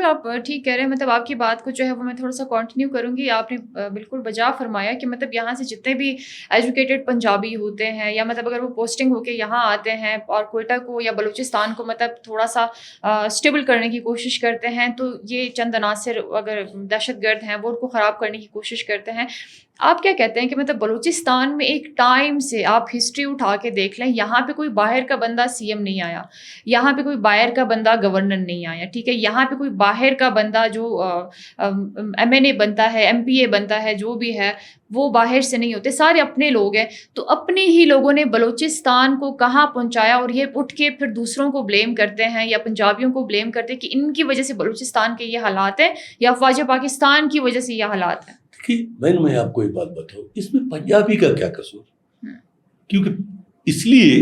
بالکل آپ ٹھیک کہہ رہے ہیں. مطلب آپ کی بات کو جو ہے وہ میں تھوڑا سا کنٹینیو کروں گی. آپ نے بالکل بجا فرمایا کہ مطلب یہاں سے جتنے بھی ایجوکیٹڈ پنجابی ہوتے ہیں یا مطلب اگر وہ پوسٹنگ ہو کے یہاں آتے ہیں اور کوئٹہ کو یا بلوچستان کو مطلب تھوڑا سا اسٹیبل کرنے کی کوشش کرتے ہیں, تو یہ چند عناصر اگر دہشت گرد ہیں وہ ان کو خراب کرنے کی کوشش کرتے ہیں. آپ کیا کہتے ہیں کہ مطلب بلوچستان میں ایک ٹائم سے آپ ہسٹری اٹھا کے دیکھ لیں, یہاں پہ کوئی باہر کا بندہ سی ایم نہیں آیا, یہاں پہ کوئی باہر کا بندہ گورنر نہیں آیا, ٹھیک ہے, یہاں پہ کوئی باہر کا بندہ جو ایم این اے بنتا ہے, ایم پی اے بنتا ہے, جو بھی ہے وہ باہر سے نہیں ہوتے, سارے اپنے لوگ ہیں. تو اپنے ہی لوگوں نے بلوچستان کو کہاں پہنچایا, اور یہ اٹھ کے پھر دوسروں کو بلیم کرتے ہیں یا پنجابیوں کو بلیم کرتے ہیں کہ ان کی وجہ سے بلوچستان کے یہ حالات ہیں یا افواج پاکستان کی وجہ سے یہ حالات ہیں. میں آپ کو ایک بات بتاؤں, اس میں پنجابی کا کیا قصور؟ کیونکہ اس لیے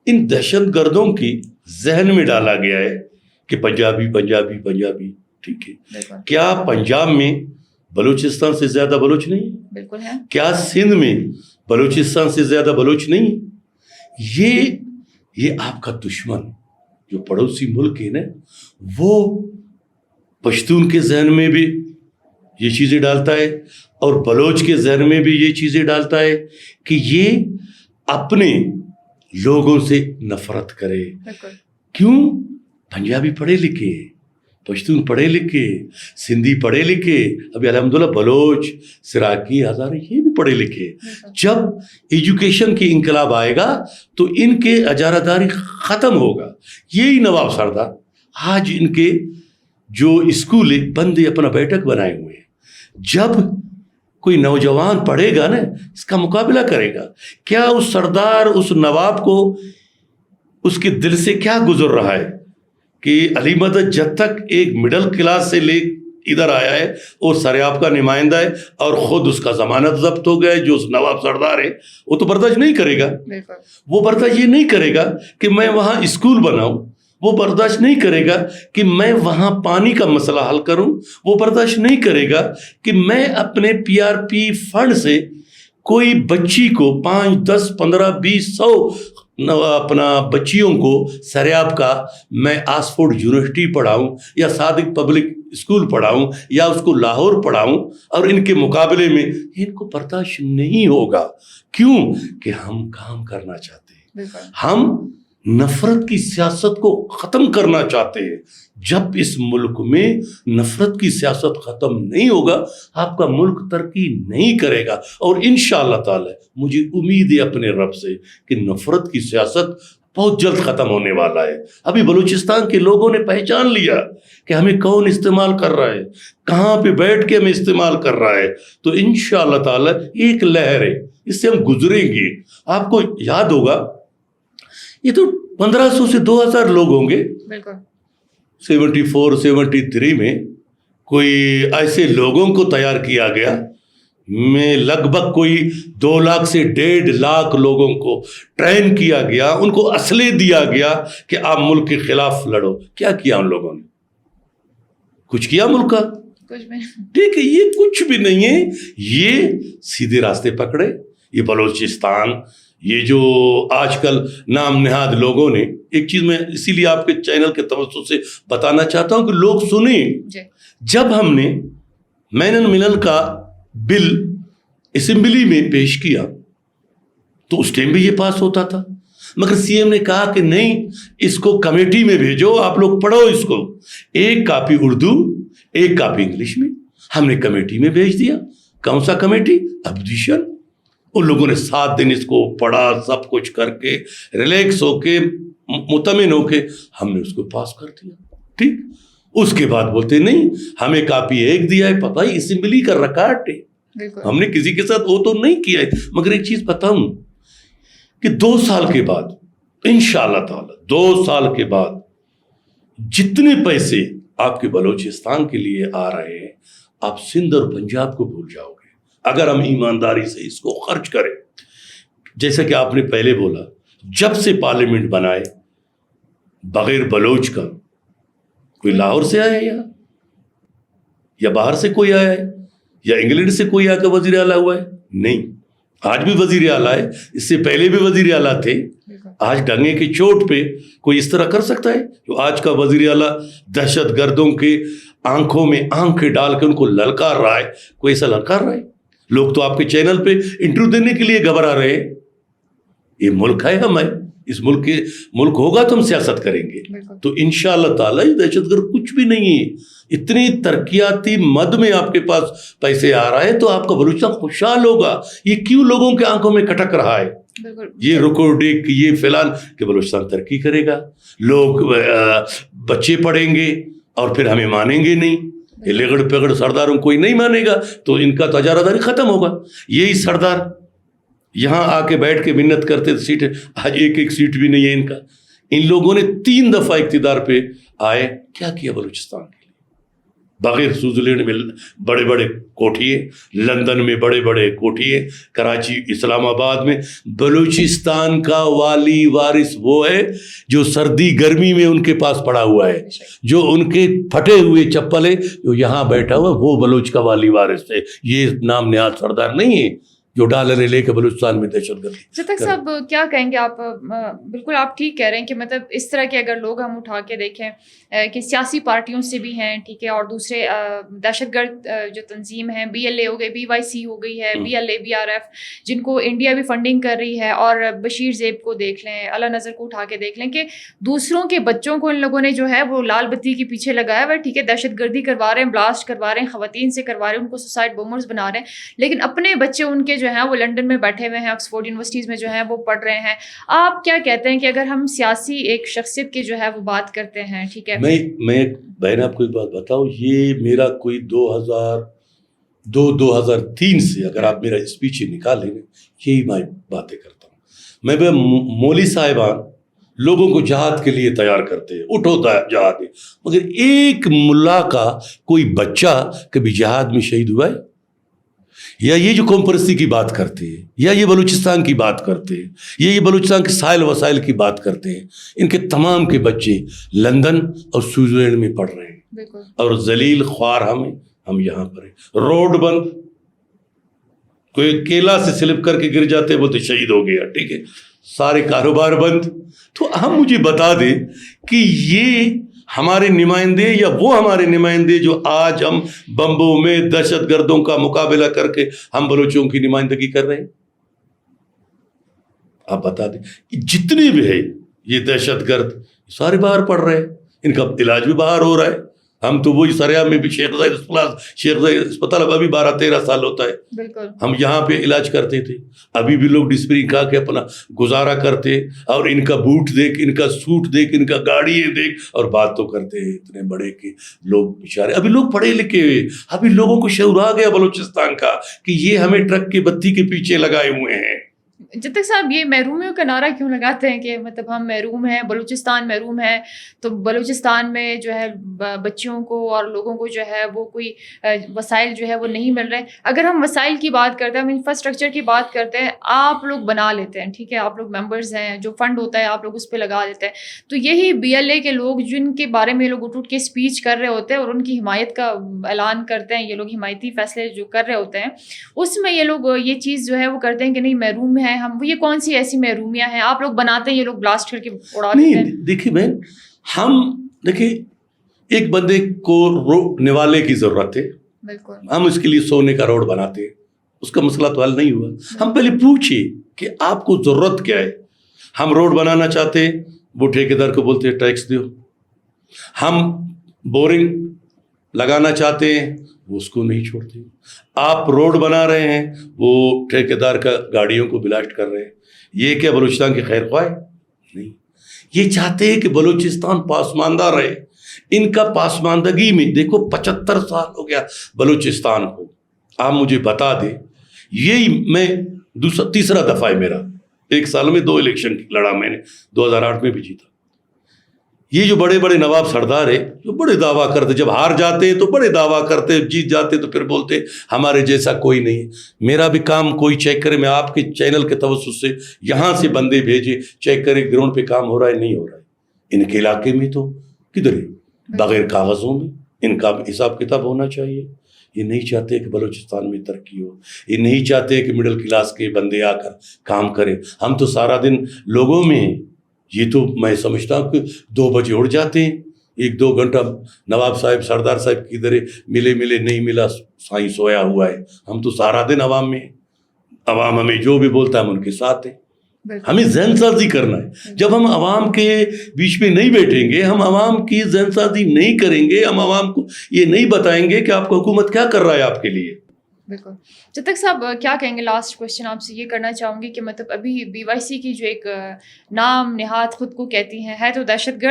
ان دہشت گردوں کی ذہن میں ڈالا گیا ہے کہ پنجابی پنجابی پنجابی, ٹھیک ہے. کیا پنجاب میں بلوچستان سے زیادہ بلوچ نہیں؟ بالکل ہے. کیا سندھ میں بلوچستان سے زیادہ بلوچ نہیں؟ یہ آپ کا دشمن جو پڑوسی ملک ہے نا, وہ پشتون کے ذہن میں بھی یہ چیزیں ڈالتا ہے اور بلوچ کے ذہن میں بھی یہ چیزیں ڈالتا ہے کہ یہ اپنے لوگوں سے نفرت کرے. کیوں؟ پنجابی پڑھے لکھے, پشتون پڑھے لکھے, سندھی پڑھے لکھے, ابھی الحمدللہ بلوچ, سراکی, ہزارے یہ بھی پڑھے لکھے. جب ایجوکیشن کی انقلاب آئے گا تو ان کے اجارہ داری ختم ہوگا. یہی نواب سردار آج ان کے جو اسکول بندے اپنا بیٹھک بنائے ہوئے ہیں. جب کوئی نوجوان پڑھے گا نا, اس کا مقابلہ کرے گا, کیا اس سردار, اس نواب کو اس کے دل سے کیا گزر رہا ہے کہ علی مدد جب تک ایک مڈل کلاس سے لے ادھر آیا ہے اور سریاب کا نمائندہ ہے اور خود اس کا ضمانت ضبط ہو گیا ہے, جو اس نواب سردار ہے وہ تو برداشت نہیں کرے گا. وہ برداشت یہ نہیں کرے گا کہ میں وہاں اسکول بناؤں, وہ برداشت نہیں کرے گا کہ میں وہاں پانی کا مسئلہ حل کروں, وہ برداشت نہیں کرے گا کہ میں اپنے پی آر پی فنڈ سے کوئی بچی کو 5, 10, 15, 20, 100 اپنا بچیوں کو سریاب کا میں آکسفورڈ یونیورسٹی پڑھاؤں یا صادق پبلک اسکول پڑھاؤں یا اس کو لاہور پڑھاؤں, اور ان کے مقابلے میں ان کو برداشت نہیں ہوگا. کیوں؟ کہ ہم کام کرنا چاہتے ہیں, ہم نفرت کی سیاست کو ختم کرنا چاہتے ہیں. جب اس ملک میں نفرت کی سیاست ختم نہیں ہوگا, آپ کا ملک ترقی نہیں کرے گا. اور انشاءاللہ تعالی مجھے امید ہے اپنے رب سے کہ نفرت کی سیاست بہت جلد ختم ہونے والا ہے. ابھی بلوچستان کے لوگوں نے پہچان لیا کہ ہمیں کون استعمال کر رہا ہے, کہاں پہ بیٹھ کے ہمیں استعمال کر رہا ہے. تو انشاءاللہ تعالی ایک لہر ہے, اس سے ہم گزریں گے. آپ کو یاد ہوگا یہ تو 1500 سے 2000 لوگ ہوں گے. 74 73 میں کوئی ایسے لوگوں کو تیار کیا گیا, میں لگ بھگ کوئی 2 لاکھ سے 1.5 لاکھ لوگوں کو ٹرین کیا گیا, ان کو اسلحے دیا گیا کہ آپ ملک کے خلاف لڑو. کیا کیا ان لوگوں نے؟ کچھ کیا ملک کا؟ ٹھیک ہے, یہ کچھ بھی نہیں ہے. یہ سیدھے راستے پکڑے. یہ بلوچستان, یہ جو آج کل نام نہاد لوگوں نے, ایک چیز میں اسی لیے آپ کے چینل کے توسط سے بتانا چاہتا ہوں کہ لوگ سنیں. جب ہم نے مین اینڈ ملن کا بل اسمبلی میں پیش کیا تو اس ٹائم بھی یہ پاس ہوتا تھا, مگر سی ایم نے کہا کہ نہیں, اس کو کمیٹی میں بھیجو, آپ لوگ پڑھو اس کو, 1 کاپی اردو 1 کاپی انگلش میں. ہم نے کمیٹی میں بھیج دیا. کون سا کمیٹی؟ اپوزیشن. ان لوگوں نے 7 دن اس کو پڑھا, سب کچھ کر کے ریلیکس ہو کے مطمئن ہو کے ہم نے اس کو پاس کر دیا. ٹھیک, اس کے بعد بولتے نہیں ہمیں کاپی 1 دیا ہے. پتہ ہی اسمبلی کا ریکارڈ ہے, ہم نے کسی کے ساتھ وہ تو نہیں کیا ہے. مگر ایک چیز بتاؤں کہ 2 سال کے بعد انشاءاللہ تعالی 2 سال کے بعد جتنے پیسے آپ کے بلوچستان کے لیے آ رہے ہیں, آپ سندھ اور پنجاب کو بھول جاؤ گے اگر ہم ایمانداری سے اس کو خرچ کریں. جیسا کہ آپ نے پہلے بولا, جب سے پارلیمنٹ بنائے بغیر بلوچ کا کوئی لاہور سے آیا ہے یا باہر سے کوئی آیا ہے یا انگلینڈ سے کوئی آ کر وزیر اعلیٰ ہوا ہے؟ نہیں. آج بھی وزیر اعلیٰ ہے, اس سے پہلے بھی وزیر اعلیٰ تھے. آج ڈنگے کی چوٹ پہ کوئی اس طرح کر سکتا ہے جو آج کا وزیر اعلیٰ دہشت گردوں کے آنکھوں میں آنکھیں ڈال کے ان کو للکار رہا ہے. کوئی ایسا للکار رہا ہے؟ لوگ تو آپ کے چینل پہ انٹرویو دینے کے لیے گھبرا رہے ہیں. یہ ملک ہے ہمیں، اس ملک ہوگا تو ہم سیاست کریں گے. تو انشاءاللہ تعالیٰ یہ دہشت گرد کچھ بھی نہیں ہے. اتنی ترقیاتی مد میں آپ کے پاس پیسے آ رہا ہے تو آپ کا بلوچستان خوشحال ہوگا. یہ کیوں لوگوں کے آنکھوں میں کھٹک رہا ہے؟ یہ ریکارڈنگ یہ فلان کہ بلوچستان ترقی کرے گا، لوگ بچے پڑھیں گے اور پھر ہمیں مانیں گے نہیں. یہ لگڑ پگڑ سرداروں کوئی نہیں مانے گا تو ان کا تجارہ داری ختم ہوگا. یہی سردار یہاں آ کے بیٹھ کے منت کرتے سیٹ، آج ایک سیٹ بھی نہیں ہے ان کا. ان لوگوں نے 3 دفعہ اقتدار پہ آئے، کیا کیا بلوچستان کے لیے؟ بغیر سوئٹزرلینڈ میں بڑے بڑے کوٹھیے، لندن میں بڑے بڑے کوٹھیے، کراچی اسلام آباد میں. بلوچستان کا والی وارث وہ ہے جو سردی گرمی میں ان کے پاس پڑا ہوا ہے، جو ان کے پھٹے ہوئے چپل ہے جو یہاں بیٹھا ہوا وہ بلوچ کا والی وارث ہے. یہ نام نہاد سردار نہیں ہے جو ڈالر لے کے بلوچستان میں دہشت گردی. جتک صاحب کیا کہیں گے آپ؟ بالکل آپ ٹھیک کہہ رہے ہیں کہ مطلب اس طرح کے اگر لوگ ہم اٹھا کے دیکھیں کہ سیاسی پارٹیوں سے بھی ہیں، ٹھیک ہے، اور دوسرے دہشت گرد جو تنظیم ہیں، BLA ہو گئی، BYC ہو گئی ہے، BLA BRF، جن کو انڈیا بھی فنڈنگ کر رہی ہے، اور بشیر زیب کو دیکھ لیں، اعلیٰ نظر کو اٹھا کے دیکھ لیں کہ دوسروں کے بچوں کو ان لوگوں نے جو ہے وہ لال بتی کے پیچھے لگایا ہوا ہے. ٹھیک ہے، دہشت گردی کروا رہے ہیں، بلاسٹ کروا رہے ہیں، خواتین سے کروا رہے ہیں، ان کو سوسائڈ بومرز بنا رہے ہیں، لیکن اپنے بچے ان کے جو ہیں وہ لنڈن میں بیٹھے ہوئے ہیں، آکسفورڈ یونیورسٹیز میں جو ہیں وہ پڑھ رہے ہیں. آپ کیا کہتے ہیں کہ اگر ہم سیاسی ایک شخصیت کی جو ہے وہ بات کرتے ہیں، ٹھیک ہے، میں بہن آپ کو ایک بات بتاؤں، یہ میرا کوئی 2002-2003 سے اگر آپ میرا اسپیچ نکال لیں یہی میں باتیں کرتا ہوں. میں مولوی صاحبان لوگوں کو جہاد کے لیے تیار کرتے ہیں، اٹھو جہاد، مگر ایک ملا کا کوئی بچہ کبھی جہاد میں شہید ہوا ہے؟ یا یہ جو قوم پرستی کی بات کرتے ہیں، یا یہ بلوچستان کی بات کرتے ہیں، یا یہ بلوچستان کے سائل وسائل کی بات کرتے ہیں، ان کے تمام کے بچے لندن اور سوئٹزرلینڈ میں پڑھ رہے ہیں اور ذلیل خوار ہم یہاں پر ہیں. روڈ بند، کوئی کیلا سے سلپ کر کے گر جاتے بولتے شہید ہو گیا، ٹھیک ہے، سارے کاروبار بند. تو ہم مجھے بتا دیں کہ یہ ہمارے نمائندے یا وہ ہمارے نمائندے جو آج ہم بمبوں میں دہشت گردوں کا مقابلہ کر کے ہم بلوچوں کی نمائندگی کر رہے ہیں؟ آپ بتا دیں جتنے بھی ہے یہ دہشت گرد سارے باہر پڑ رہے ہیں، ان کا علاج بھی باہر ہو رہا ہے. ہم تو وہی سریاب میں بھی شیخ زاید اسپتال ابھی 12-13 سال ہوتا ہے، ہم یہاں پہ علاج کرتے تھے. ابھی بھی لوگ ڈسپری کھا کے اپنا گزارا کرتے، اور ان کا بوٹ دیکھ، ان کا سوٹ دیکھ، ان کا گاڑی دیکھ، اور بات تو کرتے ہیں اتنے بڑے کہ لوگ بیچارے. ابھی لوگ پڑھے لکھے ہوئے، ابھی لوگوں کو شعور آ گیا بلوچستان کا کہ یہ ہمیں ٹرک کی بتی کے پیچھے لگائے ہوئے ہیں. جب تک صاحب یہ محرومیوں کا نعرہ کیوں لگاتے ہیں کہ مطلب ہم محروم ہیں، بلوچستان محروم ہے، تو بلوچستان میں جو ہے بچیوں کو اور لوگوں کو جو ہے وہ کوئی وسائل جو ہے وہ نہیں مل رہے. اگر ہم وسائل کی بات کرتے ہیں، ہم انفراسٹرکچر کی بات کرتے ہیں، آپ لوگ بنا لیتے ہیں، ٹھیک ہے، آپ لوگ ممبرز ہیں، جو فنڈ ہوتا ہے آپ لوگ اس پہ لگا دیتے ہیں. تو یہی BLA کے لوگ جن کے بارے میں لوگ اٹھ کے اسپیچ کر رہے ہوتے ہیں اور ان کی حمایت کا اعلان کرتے ہیں، یہ لوگ حمایتی فیصلے جو کر رہے ہوتے ہیں، اس میں یہ لوگ یہ چیز جو ہے وہ کرتے ہیں کہ نہیں محروم ہے ہم. یہ کون سی ایسی محرومیاں ہیں آپ لوگ بناتے ہیں، یہ لوگ بلاسٹ کر کے اڑا دیتے ہیں؟ دیکھیے بہن، ہم دیکھیں ایک بندے کو نوالے کی ضرورت ہے، ہم اس کے لیے سونے کا روڈ بناتے ہیں، اس کا مسئلہ تو حل نہیں ہوا. ہم پہلے پوچھے کہ آپ کو ضرورت کیا ہے. ہم روڈ بنانا چاہتے ہیں، وہ ٹھیکیدار کو بولتے ہیں ٹیکس دیو. ہم بورنگ لگانا چاہتے ہیں، وہ اس کو نہیں چھوڑتے. آپ روڈ بنا رہے ہیں، وہ ٹھیکیدار کا گاڑیوں کو بلاسٹ کر رہے ہیں. یہ کیا بلوچستان کی خیر خواہ نہیں؟ یہ چاہتے ہیں کہ بلوچستان پاسماندہ رہے. ان کا پاسماندگی میں دیکھو 75 سال ہو گیا بلوچستان کو. آپ مجھے بتا دیں، یہی میں تیسرا دفعہ ہے میرا، 1 سال میں 2 الیکشن لڑا میں نے، 2008 میں بھی جیتا. یہ جو بڑے بڑے نواب سردار ہیں جو بڑے دعویٰ کرتے، جب ہار جاتے ہیں تو بڑے دعویٰ کرتے، جیت جاتے تو پھر بولتے ہمارے جیسا کوئی نہیں. میرا بھی کام کوئی چیک کرے، میں آپ کے چینل کے توسط سے یہاں سے بندے بھیجے چیک کرے گراؤنڈ پہ کام ہو رہا ہے نہیں ہو رہا ہے. ان کے علاقے میں تو کدھر ہے؟ بغیر کاغذوں میں. ان کا حساب کتاب ہونا چاہیے. یہ نہیں چاہتے کہ بلوچستان میں ترقی ہو، یہ نہیں چاہتے کہ مڈل کلاس کے بندے آ کر کام کریں. ہم تو سارا دن لوگوں میں ہیں. یہ تو میں سمجھتا ہوں کہ 2 بجے اٹھ جاتے ہیں، 1-2 گھنٹہ نواب صاحب سردار صاحب کی ادھر ملے نہیں ملا، سائیں سویا ہوا ہے. ہم تو سارا دن عوام میں ہیں، عوام ہمیں جو بھی بولتا ہے ہم ان کے ساتھ ہیں. ہمیں ذہن سازی کرنا ہے. جب ہم عوام کے بیچ میں نہیں بیٹھیں گے، ہم عوام کی ذہن سازی نہیں کریں گے، ہم عوام کو یہ نہیں بتائیں گے کہ آپ کو حکومت کیا کر رہا ہے آپ کے لیے. بالکل. جتک صاحب کیا کہیں گے؟ لاسٹ کوشچن آپ سے یہ کرنا چاہوں گی کہ مطلب ابھی BYC کی جو ایک نام نہاد خود کو کہتی ہیں ہے تو دہشت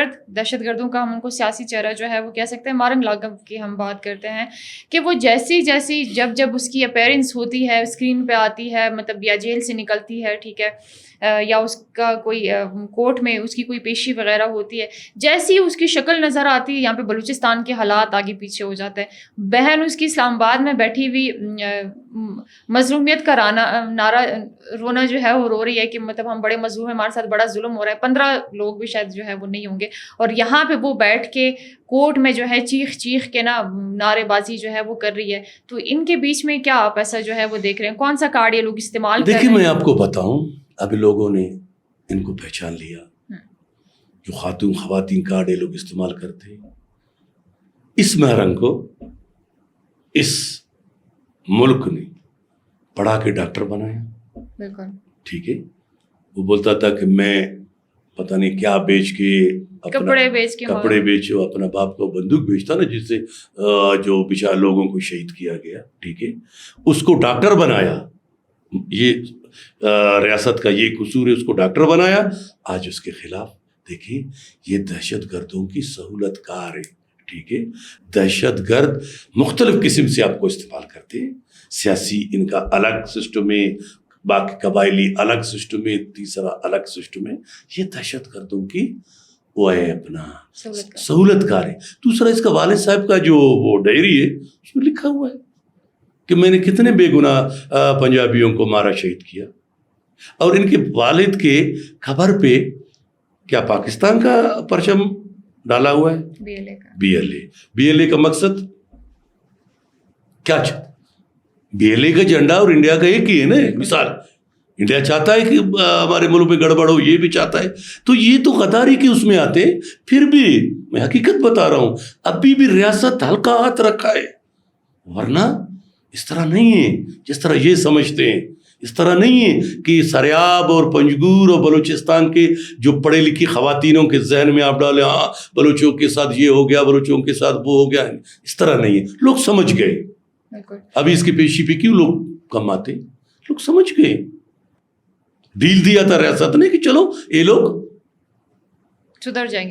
گردوں کا، ہم ان کو سیاسی چہرہ جو ہے وہ کہہ سکتے ہیں. مارن لاگم کی ہم بات کرتے ہیں کہ وہ جیسی جب اس کی اپیرنس ہوتی ہے، اسکرین پہ آتی ہے، مطلب یا جیل سے نکلتی ہے، ٹھیک ہے، یا اس کا کوئی کورٹ میں اس کی کوئی پیشی وغیرہ ہوتی ہے، جیسی اس کی شکل نظر آتی ہے، یہاں پہ بلوچستان کے حالات آگے پیچھے ہو جاتے ہیں. بہن اس کی اسلام آباد میں بیٹھی ہوئی مظلومیت کا نعرہ رونا جو ہے وہ رو رہی ہے کہ مطلب ہم بڑے مظلوم ہیں، ہمارے ساتھ بڑا ظلم ہو رہا ہے. 15 لوگ بھی شاید جو ہے وہ نہیں ہوں گے، اور یہاں پہ وہ بیٹھ کے کورٹ میں جو ہے چیخ کے نا نعرے بازی جو ہے وہ کر رہی ہے. تو ان کے بیچ میں کیا آپ ایسا جو ہے وہ دیکھ رہے ہیں؟ کون سا کارڈ یہ لوگ استعمال کر رہے ہیں؟ دیکھیے میں آپ کو بتاؤں، ابھی لوگوں نے ان کو پہچان لیا، جو خواتین کارڈ یہ لوگ استعمال کرتے ہیں. اس مہرنگ کو اس ملک نے پڑھا کے ڈاکٹر بنایا. بالکل ٹھیک ہے. وہ بولتا تھا کہ میں پتہ نہیں کیا بیچ کے کپڑے بیچ اپنا باپ کو بندوق بیچتا نا، جس سے جو بیچارے لوگوں کو شہید کیا گیا. ٹھیک ہے. اس کو ڈاکٹر بنایا. یہ ریاست کا یہ قصور ہے، اس کو ڈاکٹر بنایا. آج اس کے خلاف دیکھیں، یہ دہشت گردوں کی سہولت کار ہے. ٹھیک ہے. دہشت گرد مختلف قسم سے آپ کو استعمال کرتے ہیں. سیاسی ان کا الگ سسٹم ہے، باقی قبائلی الگ سسٹم ہے، تیسرا الگ سسٹم ہے. یہ دہشت گردوں کی وہ ہے اپنا سہولت کار ہے. دوسرا اس کا والد صاحب کا جو وہ ڈائری ہے اس میں لکھا ہوا ہے کہ میں نے کتنے بے گناہ پنجابیوں کو مارا، شہید کیا. اور ان کے والد کے خبر پہ کیا پاکستان کا پرچم ڈالا ہوا ہے، بی ایل اے کا مقصد کیا BLA کا جھنڈا اور انڈیا کا ایک ہی ہے نا. مثال انڈیا چاہتا ہے کہ ہمارے ملک میں گڑبڑ ہو، یہ بھی چاہتا ہے. تو یہ تو غداری کے اس میں آتے. پھر بھی میں حقیقت بتا رہا ہوں، ابھی بھی ریاست ہلکا ہاتھ رکھا ہے، ورنہ اس طرح نہیں ہے جس طرح یہ سمجھتے ہیں. اس طرح نہیں ہے کہ سریاب اور پنجگور اور بلوچستان کے جو پڑھے لکھی خواتینوں کے ذہن میں آپ ڈالیں ہاں بلوچوں کے ساتھ یہ ہو گیا، بلوچوں کے ساتھ وہ ہو گیا. اس طرح نہیں ہے. لوگ سمجھ گئے. ابھی اس کی پیشی پہ کیوں لوگ کم آتے؟ لوگ سمجھ گئے. ڈیل دیا تھا ریاست نے کہ چلو یہ لوگ سدھر جائیں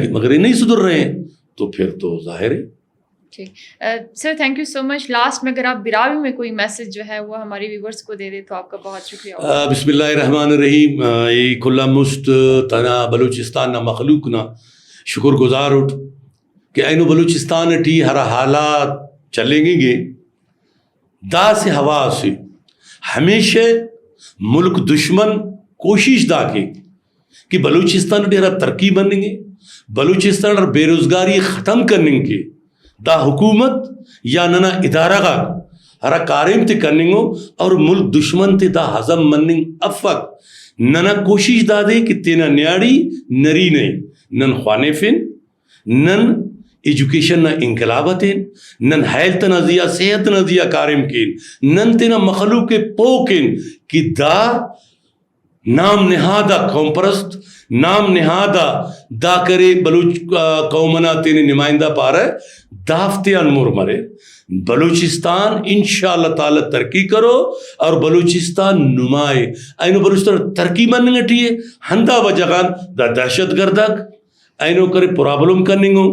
گے، مگر یہ نہیں سدھر رہے ہیں. تو پھر تو ظاہر ہے. ٹھیک sir, thank you so much. Last میں اگر آپ براوی میں کوئی میسج جو ہے وہ ہمارے ویورز کو دے دیں تو آپ کا بہت شکریہ. بسم اللہ الرحمن الرحیم. ای کھلا مست تنا بلوچستان نہ مخلوق نہ شکر گزار اٹھ کہ اینو بلوچستان ٹی ہر حالات چلیں گے دا سے ہوا سے ہمیشہ ملک دشمن کوشش دا کے کہ بلوچستان ڈیرا ترقی بنیں گے، بلوچستان اور بے روزگاری ختم کرنے کے دا حکومت یا ننا ادارہ کا ہرا کاریم تے کرنے گو اور ملک دشمن تے دا ہضم مننگ افق ننا کوشش دا دے کہ تینا نیاڑی نری نہیں نن خوانفن نن ایجوکیشن نہ انقلابتیں نن ہیلتھ نہ زیا صحت نہ زیا کارم کین نن تینا مخلوق پوکن کہ دا نام نہادا قوم پرست نام نہادا دا کرے بلوچ قومنا تینے نمائندہ پارا ہے دافتیان مرمرے. بلوچستان انشاءاللہ تعالی ترقی کرو اور بلوچستان نمائے اینو بلوچستان ترقی مننگ ٹھیے ہندہ وجہان دا دہشت گردک اینو کرے پرابلم کرننگو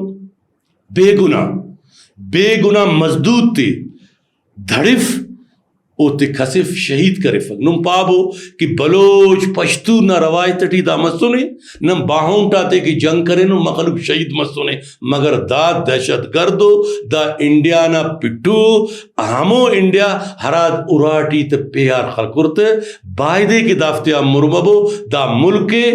بے گناہ مزدود تے دھڑف او تے خصف شہید کرے فک نم پابو کہ بلوچ پشتو نہ روایت ٹی دا مسونے نم باہون ٹاتے کہ جنگ کرے نو مخلوق شہید مسونے مگر دا دہشت گردو دا انڈیا نا پٹو ہمو انڈیا ہراد اراٹی تے پیار خلقرتے بائدے کی دافتیا مرمبو دا ملکے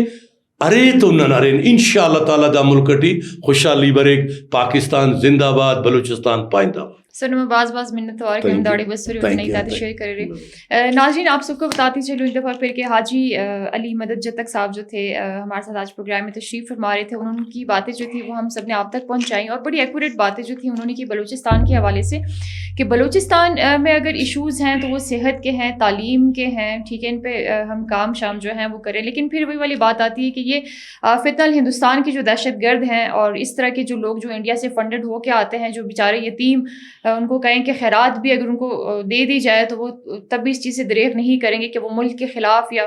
ارے تو نن ارین انشاءاللہ تعالی دا ملکٹی خوشحالی بریک. پاکستان زندہ باد، بلوچستان پائندہ باد. سر میں بعض منت اور کہ داڑھی بسری نہیں تاتی شیئر کر رہے ناظرین آپ سب کو بتاتی چلوں ایک دفعہ پھر کہ حاجی علی مدد جتک صاحب جو تھے ہمارے ساتھ آج پروگرام میں تشریف فرما رہے تھے. انہوں کی باتیں جو تھی وہ ہم سب نے آپ تک پہنچائیں اور بڑی ایکوریٹ باتیں جو تھیں انہوں نے کی بلوچستان کے حوالے سے کہ بلوچستان میں اگر ایشوز ہیں تو وہ صحت کے ہیں, تعلیم کے ہیں, ٹھیک ہے, ان پہ ہم کام شام جو ہیں وہ کریں. لیکن پھر وہی والی بات آتی ہے کہ یہ فتنہ الہندوستان کی جو دہشت گرد ہیں اور اس طرح کے جو لوگ جو انڈیا سے فنڈڈ ہو کے آتے ہیں, جو بیچارے یتیم, ان کو کہیں کہ خیرات بھی اگر ان کو دے دی جائے تو وہ تب بھی اس چیز سے دریغ نہیں کریں گے کہ وہ ملک کے خلاف یا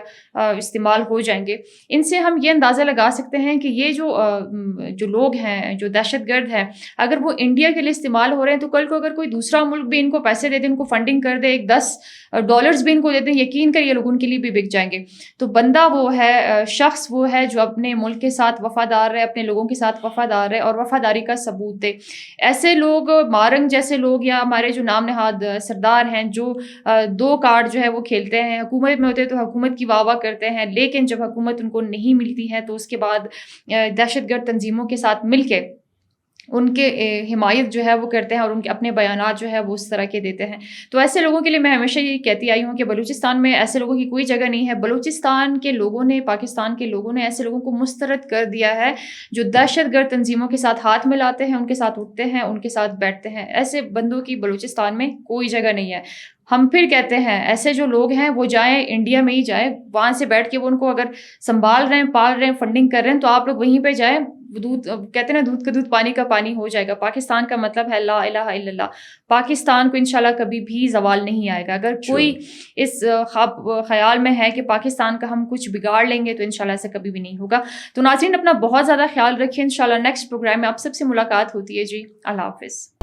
استعمال ہو جائیں گے. ان سے ہم یہ اندازہ لگا سکتے ہیں کہ یہ جو لوگ ہیں, جو دہشت گرد ہیں, اگر وہ انڈیا کے لیے استعمال ہو رہے ہیں تو کل کو اگر کوئی دوسرا ملک بھی ان کو پیسے دے دے, ان کو فنڈنگ کر دے, $10 بھی ان کو دے دیں, یقین کر یہ لوگ ان کے لیے بھی بک جائیں گے. تو بندہ وہ ہے, شخص وہ ہے جو اپنے ملک کے ساتھ وفادار رہے, اپنے لوگوں کے ساتھ وفادار رہے اور وفاداری کا ثبوت دے. ایسے لوگ, مارنگ جیسے لوگ یا ہمارے جو نام نہاد سردار ہیں, جو 2 کارڈ جو ہے وہ کھیلتے ہیں, حکومت میں ہوتے ہیں تو حکومت کی واہ واہ کرتے ہیں, لیکن جب حکومت ان کو نہیں ملتی ہے تو اس کے بعد دہشت گرد تنظیموں کے ساتھ مل کے ان کے حمایت جو ہے وہ کرتے ہیں اور ان کے اپنے بیانات جو ہے وہ اس طرح کے دیتے ہیں. تو ایسے لوگوں کے لیے میں ہمیشہ یہ کہتی آئی ہوں کہ بلوچستان میں ایسے لوگوں کی کوئی جگہ نہیں ہے. بلوچستان کے لوگوں نے, پاکستان کے لوگوں نے ایسے لوگوں کو مسترد کر دیا ہے جو دہشت گرد تنظیموں کے ساتھ ہاتھ ملاتے ہیں, ان کے ساتھ اٹھتے ہیں, ان کے ساتھ بیٹھتے ہیں. ایسے بندوں کی بلوچستان میں کوئی جگہ نہیں ہے. ہم پھر کہتے ہیں ایسے جو لوگ ہیں وہ جائیں انڈیا میں ہی جائیں, وہاں سے بیٹھ کے وہ ان کو اگر سنبھال رہے ہیں, پال رہے ہیں, فنڈنگ کر رہے ہیں, تو آپ لوگ وہیں پہ جائیں. دودھ کہتے ہیں نا, دودھ کا دودھ پانی کا پانی ہو جائے گا. پاکستان کا مطلب ہے لا الہ الا اللہ. پاکستان کو انشاءاللہ کبھی بھی زوال نہیں آئے گا. اگر کوئی اس خیال میں ہے کہ پاکستان کا ہم کچھ بگاڑ لیں گے تو انشاءاللہ ایسا کبھی بھی نہیں ہوگا. تو ناظرین اپنا بہت زیادہ خیال رکھیں. انشاءاللہ نیکسٹ پروگرام میں آپ سب سے ملاقات ہوتی ہے. جی اللہ حافظ.